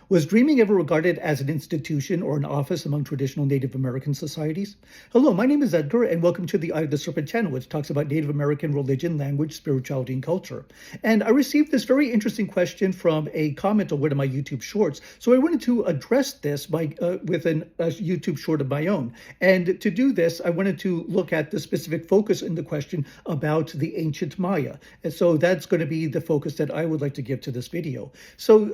Was dreaming ever regarded as an institution or an office among traditional Native American societies? Hello, my name is Edgar, and welcome to the Eye of the Serpent channel, which talks about Native American religion, language, spirituality, and culture. And I received this very interesting question from a comment on one of my YouTube shorts, so I wanted to address this with a YouTube short of my own. And to do this, I wanted to look at the specific focus in the question about the ancient Maya. And so that's going to be the focus that I would like to give to this video. So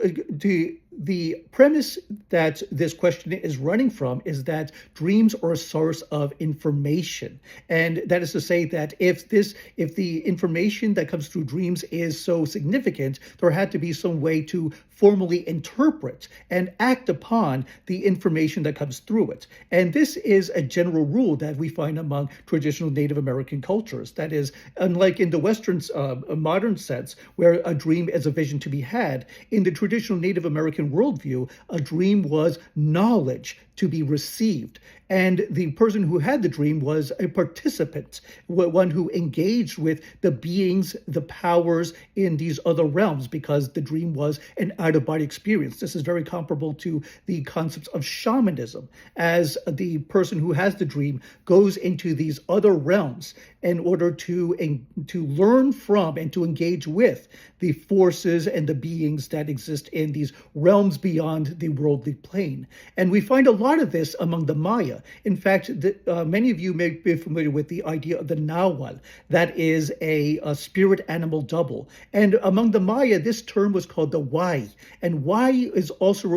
the premise that this question is running from is that dreams are a source of information. And that is to say that if the information that comes through dreams is so significant, there had to be some way to formally interpret and act upon the information that comes through it. And this is a general rule that we find among traditional Native American cultures. That is, unlike in the Western modern sense, where a dream is a vision to be had, in the traditional Native American worldview, a dream was knowledge to be received. And the person who had the dream was a participant, one who engaged with the beings, the powers in these other realms, because the dream was an out-of-body experience. This is very comparable to the concepts of shamanism, as the person who has the dream goes into these other realms in order to learn from and to engage with the forces and the beings that exist in these realms beyond the worldly plane. And we find a lot of this among the Maya. In fact, many of you may be familiar with the idea of the Nahual. That is a spirit animal double. And among the Maya, this term was called the Wai. And Wai is also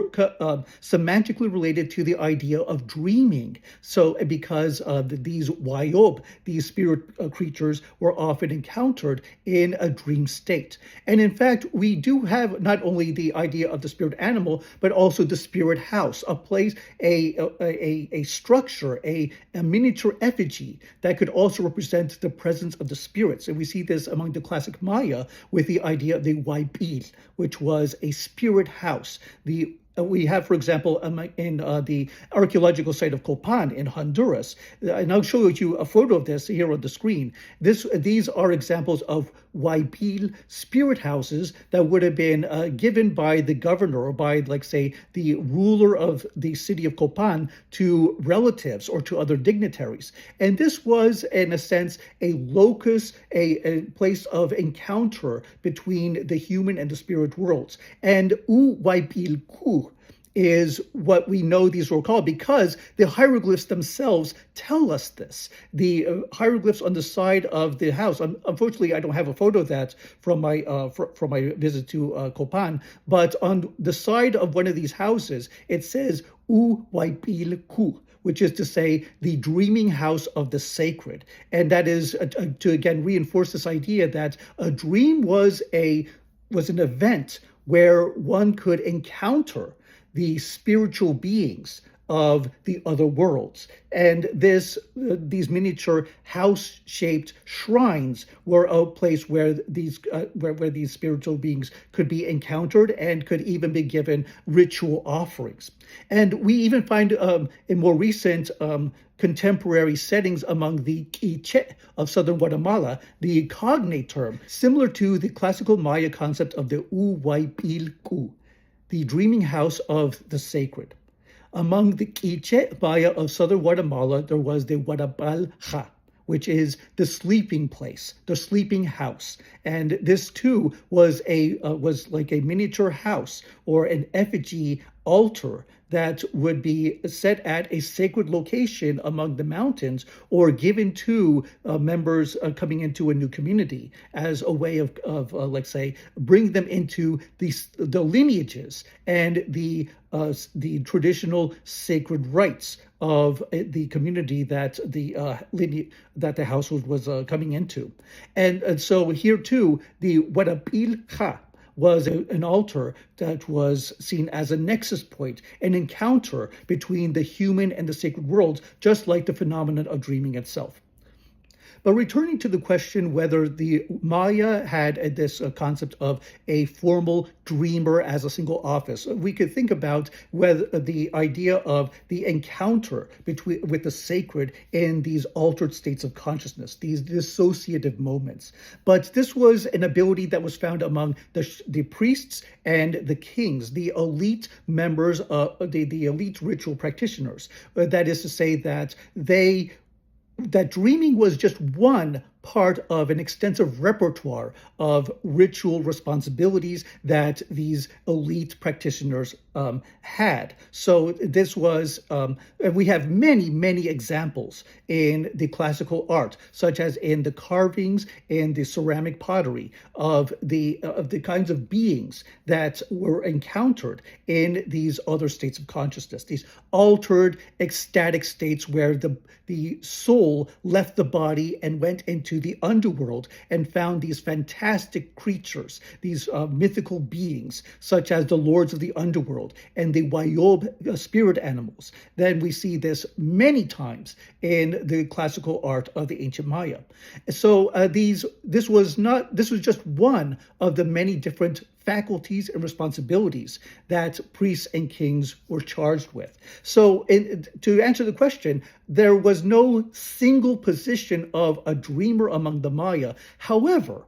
semantically related to the idea of dreaming. So because these Wayob, these spirit creatures, were often encountered in a dream state. And in fact, we do have not only the idea of the spirit animal, but also the spirit house, a place, a structure, a miniature effigy that could also represent the presence of the spirits. And we see this among the classic Maya with the idea of the Huaypil, which was a spirit house. We have, for example, in the archaeological site of Copan in Honduras, and I'll show you a photo of this here on the screen. These are examples of Huaypil spirit houses that would have been given by the governor or by, like, say, the ruler of the city of Copan to relatives or to other dignitaries. And this was, in a sense, a locus, a place of encounter between the human and the spirit worlds. And Huaypil Ku is what we know these were called because the hieroglyphs themselves tell us this. The hieroglyphs on the side of the house, unfortunately, I don't have a photo of that from my visit to Copan, but on the side of one of these houses, it says Huaypil Ku, which is to say the dreaming house of the sacred. And that is to again reinforce this idea that a dream was an event where one could encounter the spiritual beings of the other worlds. And these miniature house-shaped shrines were a place where these spiritual beings could be encountered and could even be given ritual offerings. And we even find in more recent contemporary settings among the Quiche of southern Guatemala, the cognate term, similar to the classical Maya concept of the Huaypilcu, the dreaming house of the sacred. Among the Quiche Maya of southern Guatemala, there was the Huarabalja, which is the sleeping place, the sleeping house. And this too was like a miniature house or an effigy altar that would be set at a sacred location among the mountains or given to members coming into a new community as a way of let's say, bring them into the lineages and the traditional sacred rites of the community that the household was coming into. And so here too, the Huarapilja was an altar that was seen as a nexus point, an encounter between the human and the sacred worlds, just like the phenomenon of dreaming itself. But returning to the question whether the Maya had this concept of a formal dreamer as a single office, we could think about whether the idea of the encounter with the sacred in these altered states of consciousness, these dissociative moments. But this was an ability that was found among the priests and the kings, the elite members, the elite ritual practitioners. That is to say that dreaming was just one part of an extensive repertoire of ritual responsibilities that these elite practitioners had. So this was, and we have many, many examples in the classical art, such as in the carvings and the ceramic pottery of the kinds of beings that were encountered in these other states of consciousness, these altered ecstatic states where the soul left the body and went into the underworld and found these fantastic creatures, these mythical beings, such as the lords of the underworld and the Wayob spirit animals. Then we see this many times in the classical art of the ancient Maya. So this was just one of the many different faculties and responsibilities that priests and kings were charged with. So to answer the question, there was no single position of a dreamer among the Maya. However,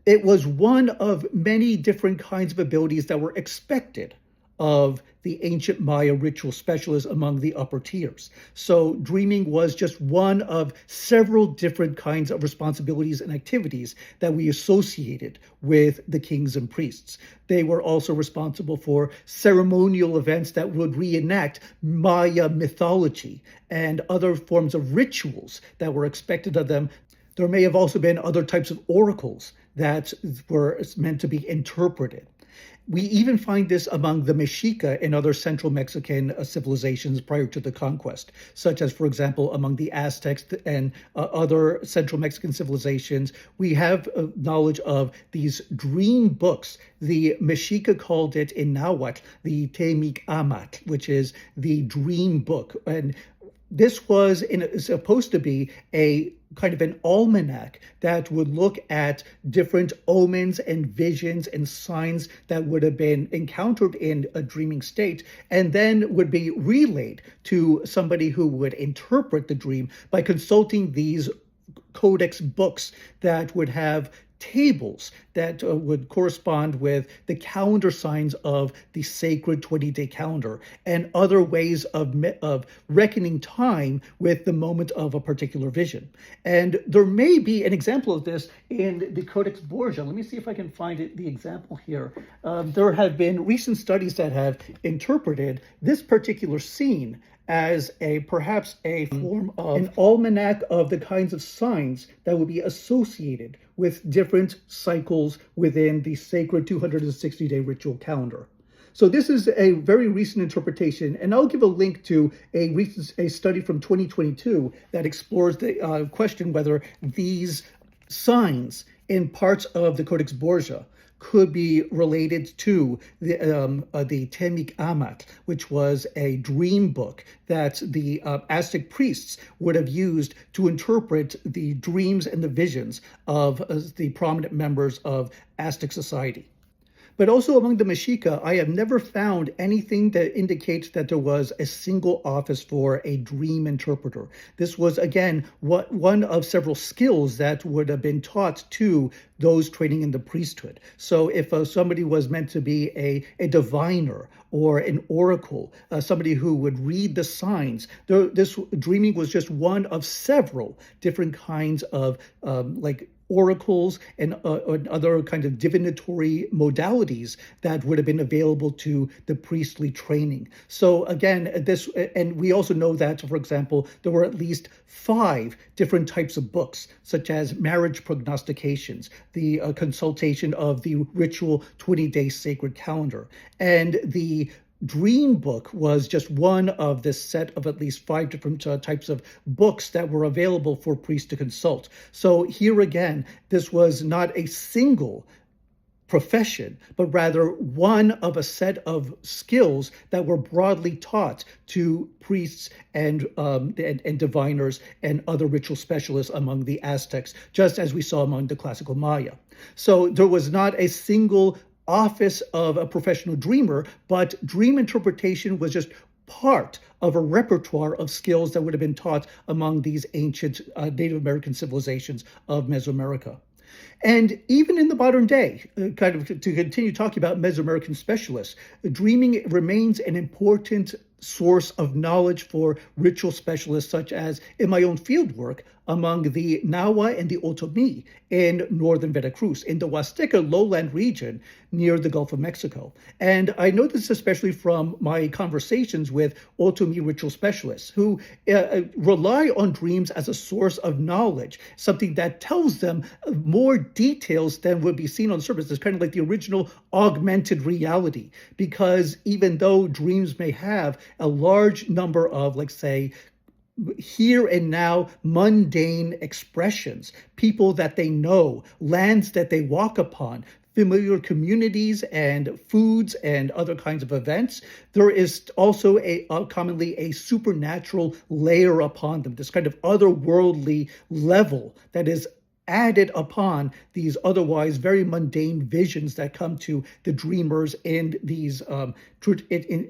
it was one of many different kinds of abilities that were expected of the ancient Maya ritual specialists among the upper tiers. So dreaming was just one of several different kinds of responsibilities and activities that we associated with the kings and priests. They were also responsible for ceremonial events that would reenact Maya mythology and other forms of rituals that were expected of them. There may have also been other types of oracles that were meant to be interpreted. We even find this among the Mexica and other Central Mexican civilizations prior to the conquest, such as, for example, among the Aztecs and other Central Mexican civilizations. We have knowledge of these dream books. The Mexica called it in Nahuatl the Temicamatl, which is the dream book. And this was supposed to be a kind of an almanac that would look at different omens and visions and signs that would have been encountered in a dreaming state, and then would be relayed to somebody who would interpret the dream by consulting these Codex books that would have tables that would correspond with the calendar signs of the sacred 20-day calendar and other ways of reckoning time with the moment of a particular vision. And there may be an example of this in the Codex Borgia. Let me see if I can find the example here. There have been recent studies that have interpreted this particular scene as perhaps a form of an almanac of the kinds of signs that would be associated with different cycles within the sacred 260-day ritual calendar. So this is a very recent interpretation, and I'll give a link to a study from 2022 that explores the question whether these signs in parts of the Codex Borgia could be related to the Temicamatl, which was a dream book that the Aztec priests would have used to interpret the dreams and the visions of the prominent members of Aztec society. But also among the Mexica, I have never found anything that indicates that there was a single office for a dream interpreter. This was, again, one of several skills that would have been taught to those training in the priesthood. So if somebody was meant to be a diviner or an oracle, somebody who would read the signs, this dreaming was just one of several different kinds of oracles and other kind of divinatory modalities that would have been available to the priestly training. So again, and we also know that, for example, there were at least 5 different types of books, such as marriage prognostications, the consultation of the ritual 20-day sacred calendar, and the Dream book was just one of this set of at least 5 different types of books that were available for priests to consult. So here again, this was not a single profession, but rather one of a set of skills that were broadly taught to priests and diviners and other ritual specialists among the Aztecs, just as we saw among the classical Maya. So there was not a single office of a professional dreamer, but dream interpretation was just part of a repertoire of skills that would have been taught among these ancient Native American civilizations of Mesoamerica. And even in the modern day, kind of to continue talking about Mesoamerican specialists, dreaming remains an important source of knowledge for ritual specialists, such as in my own fieldwork among the Nahua and the Otomi in northern Veracruz, in the Huasteca lowland region near the Gulf of Mexico. And I know this especially from my conversations with Otomi ritual specialists who rely on dreams as a source of knowledge, something that tells them more details than would be seen on the surface. It's kind of like the original augmented reality, because even though dreams may have a large number of, like, say, here and now mundane expressions, people that they know, lands that they walk upon, familiar communities and foods and other kinds of events, there is also commonly a supernatural layer upon them, this kind of otherworldly level that is added upon these otherwise very mundane visions that come to the dreamers and these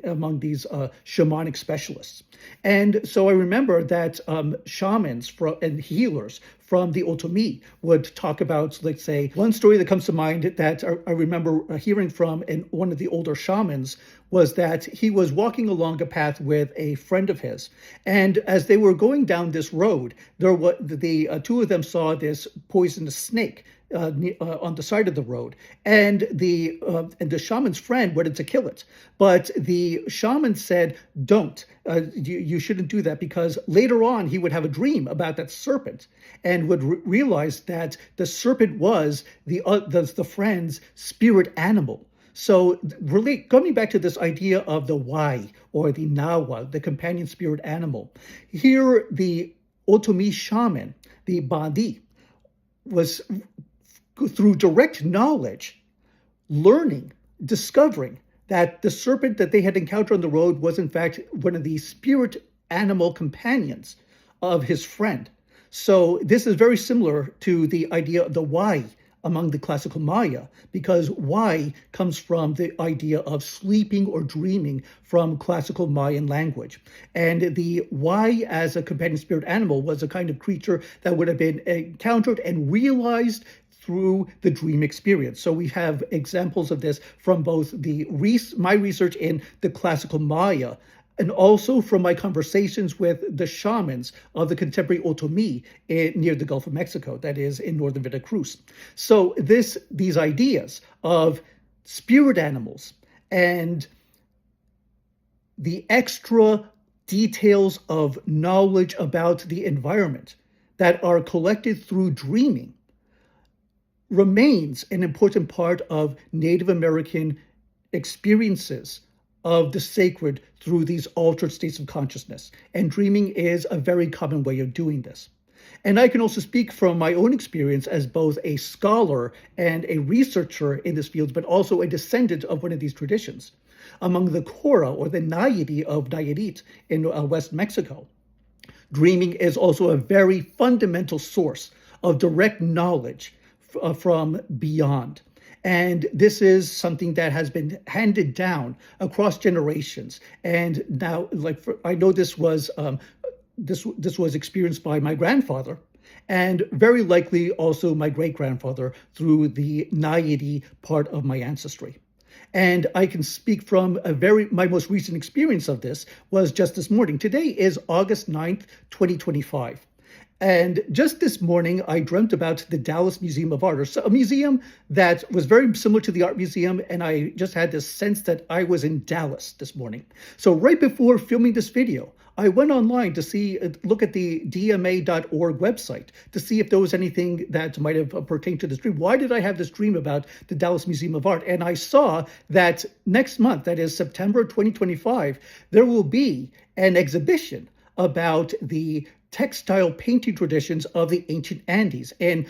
among these shamanic specialists. And so I remember that shamans and healers from the Otomi would talk about, let's say, one story that comes to mind that I remember hearing from one of the older shamans was that he was walking along a path with a friend of his. And as they were going down this road, the two of them saw this poisonous snake on the side of the road, and the shaman's friend wanted to kill it, but the shaman said, "Don't. You shouldn't do that," because later on he would have a dream about that serpent and would realize that the serpent was the friend's spirit animal. So really coming back to this idea of the why, or the nawa, the companion spirit animal, here the Otomi shaman, the Bandi, was through direct knowledge, learning, discovering that the serpent that they had encountered on the road was in fact one of the spirit animal companions of his friend. So this is very similar to the idea of the why among the classical Maya, because why comes from the idea of sleeping or dreaming from classical Mayan language. And the why as a companion spirit animal was a kind of creature that would have been encountered and realized through the dream experience. So we have examples of this from both my research in the classical Maya, and also from my conversations with the shamans of the contemporary Otomi near the Gulf of Mexico, that is in northern Veracruz. So these ideas of spirit animals and the extra details of knowledge about the environment that are collected through dreaming remains an important part of Native American experiences of the sacred through these altered states of consciousness. And dreaming is a very common way of doing this. And I can also speak from my own experience as both a scholar and a researcher in this field, but also a descendant of one of these traditions. Among the Cora, or the Nayari of Nayarit in West Mexico, dreaming is also a very fundamental source of direct knowledge from beyond. And this is something that has been handed down across generations. And now, I know this was experienced by my grandfather, and very likely also my great-grandfather through the Nayari part of my ancestry. And I can speak from my most recent experience of this was just this morning. Today is August 9th, 2025. And just this morning, I dreamt about the Dallas Museum of Art, a museum that was very similar to the Art Museum, and I just had this sense that I was in Dallas this morning. So right before filming this video, I went online to look at the dma.org website to see if there was anything that might have pertained to this dream. Why did I have this dream about the Dallas Museum of Art? And I saw that next month, that is September 2025, there will be an exhibition about the textile painting traditions of the ancient Andes and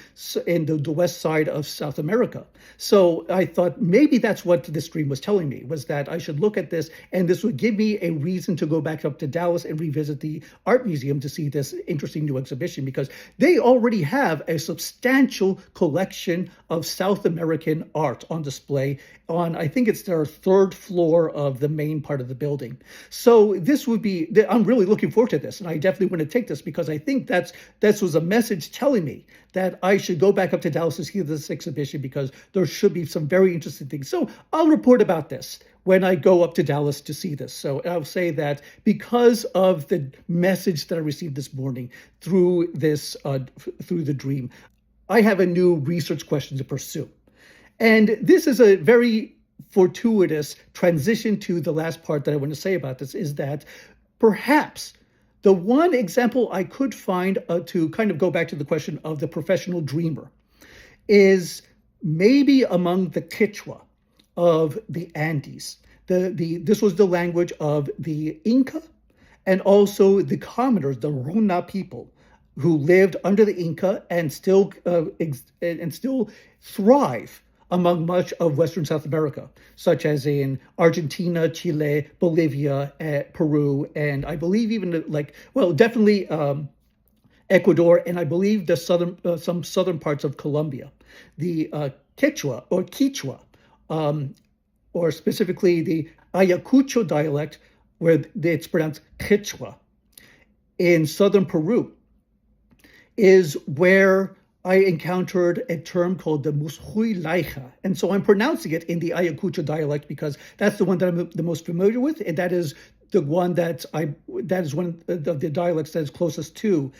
in the west side of South America. So I thought maybe that's what this stream was telling me, was that I should look at this, and this would give me a reason to go back up to Dallas and revisit the art museum to see this interesting new exhibition, because they already have a substantial collection of South American art on display on, I think it's their third floor of the main part of the building. So this would be, I'm really looking forward to this, and I definitely want to take this because I think that was a message telling me that I should go back up to Dallas to see this exhibition, because there should be some very interesting things. So I'll report about this when I go up to Dallas to see this. So I'll say that because of the message that I received this morning through this, through the dream, I have a new research question to pursue. And this is a very fortuitous transition to the last part that I want to say about this, is that perhaps the one example I could find to kind of go back to the question of the professional dreamer is maybe among the Quechua of the Andes. This was the language of the Inca and also the commoners, the Rona people, who lived under the Inca and still thrive among much of Western South America, such as in Argentina, Chile, Bolivia, Peru, and I believe even definitely Ecuador, and I believe the some southern parts of Colombia. The Quechua or Quichua, or specifically the Ayacucho dialect, where it's pronounced Quechua, in southern Peru, is where I encountered a term called the Musquy Layqa. And so I'm pronouncing it in the Ayacucho dialect because that's the one that I'm the most familiar with. And that is the one that is one of the dialects that is closest to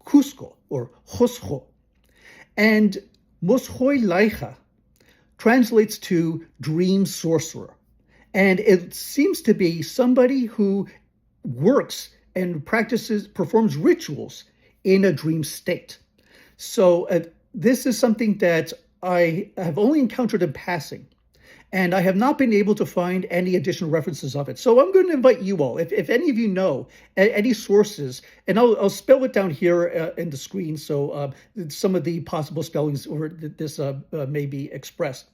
Cusco or Josjo. And Musquy Layqa translates to dream sorcerer. And it seems to be somebody who works and performs rituals in a dream state. So this is something that I have only encountered in passing, and I have not been able to find any additional references of it. So I'm going to invite you all, if any of you know any sources, and I'll spell it down here in the screen so some of the possible spellings or this may be expressed.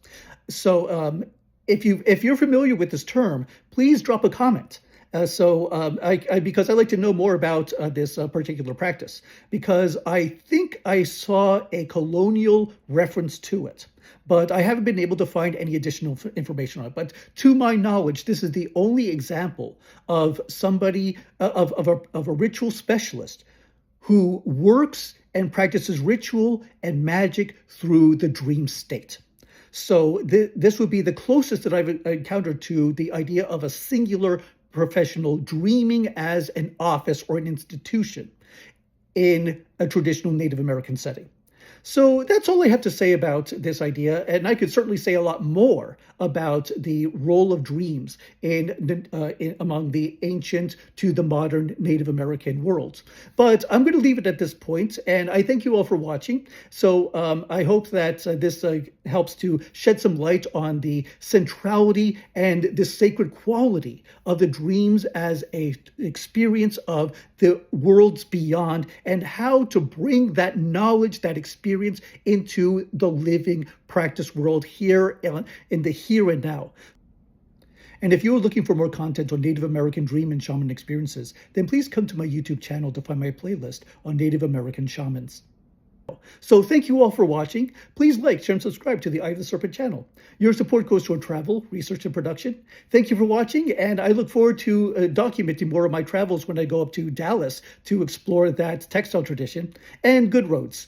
So if you're familiar with this term, please drop a comment. Because I like to know more about this particular practice, because I think I saw a colonial reference to it, but I haven't been able to find any additional information on it. But to my knowledge, this is the only example of somebody, of a ritual specialist who works and practices ritual and magic through the dream state. So this would be the closest that I've encountered to the idea of a singular professional dreaming as an office or an institution in a traditional Native American setting. So that's all I have to say about this idea, and I could certainly say a lot more about the role of dreams among the ancient to the modern Native American worlds. But I'm going to leave it at this point, and I thank you all for watching. So I hope that this helps to shed some light on the centrality and the sacred quality of the dreams as an experience of the worlds beyond, and how to bring that knowledge, that experience into the living practice world here in the here and now. And if you're looking for more content on Native American dream and shaman experiences, then please come to my YouTube channel to find my playlist on Native American shamans. So thank you all for watching. Please like, share, and subscribe to the Eye of the Serpent channel. Your support goes toward travel, research, and production. Thank you for watching, and I look forward to documenting more of my travels when I go up to Dallas to explore that textile tradition. And good roads.